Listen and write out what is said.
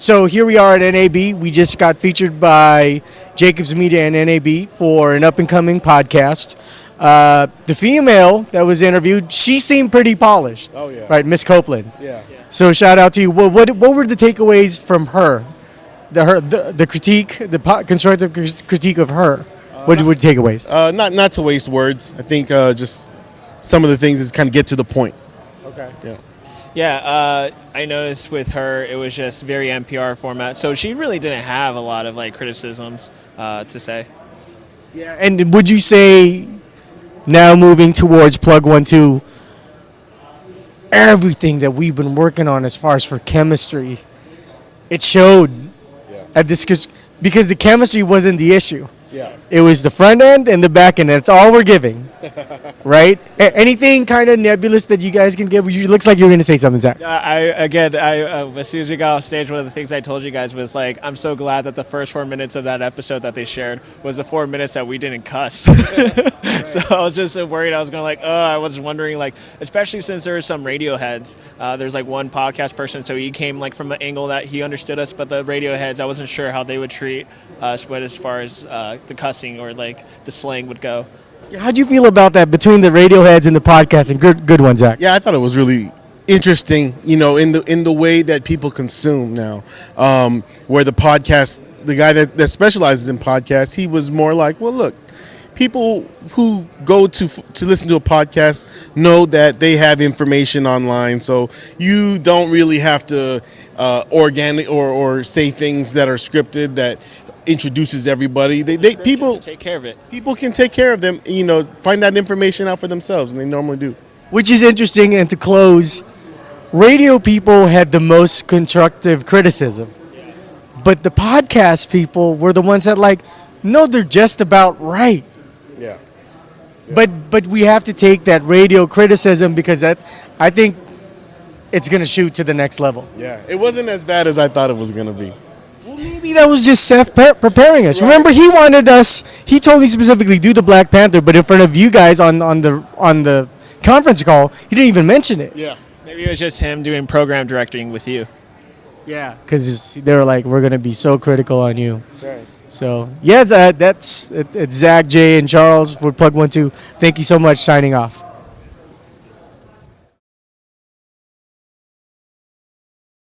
So here we are at NAB. We just got featured by Jacobs Media and NAB for an up-and-coming podcast. The female that was interviewed, she seemed pretty polished. Oh, yeah. Right, Miss Copeland. Yeah. So shout out to you. What were the takeaways from her? The critique, constructive critique of her. What were the takeaways? Not to waste words. I think just some of the things is kind of get to the point. Okay. Yeah. Yeah, I noticed with her it was just very NPR format, so she really didn't have a lot of like criticisms to say. Yeah, and would you say now moving towards PlugOneTwo, everything that we've been working on as far as for chemistry, it showed at this because the chemistry wasn't the issue. Yeah. It was the front end and the back end. That's all we're giving, right? Anything kind of nebulous that you guys can give? It looks like you're going to say something, Zach. As soon as we got off stage, one of the things I told you guys was like, I'm so glad that the first 4 minutes of that episode that they shared was the 4 minutes that we didn't cuss. So I was just worried. I was going to I was wondering especially since there were some radio heads. There's one podcast person, so he came from the angle that he understood us, but the radio heads, I wasn't sure how they would treat us, but as far as the cussing or the slang would go. How do you feel about that between the Radioheads and the podcasting? Good one, Zach. Yeah, I thought it was really interesting, in the way that people consume now, where the podcast, the guy that specializes in podcasts, he was more like, well, look, people who go to listen to a podcast know that they have information online, so you don't really have to organic or say things that are scripted that introduces everybody. People take care of it. People can take care of them, find that information out for themselves, and they normally do. Which is interesting. And to close, radio people had the most constructive criticism, but the podcast people were the ones that no, they're just about right. Yeah. But we have to take that radio criticism because I think it's going to shoot to the next level. Yeah, it wasn't as bad as I thought it was going to be. Well, maybe that was just Seth preparing us. Right. Remember, he told me specifically do the Black Panther, but in front of you guys on the conference call, he didn't even mention it. Yeah. Maybe it was just him doing program directing with you. Yeah, because they were we're going to be so critical on you. Right. So, yeah, it's Zach, Jay, and Charles for PlugOneTwo. Thank you so much. Signing off.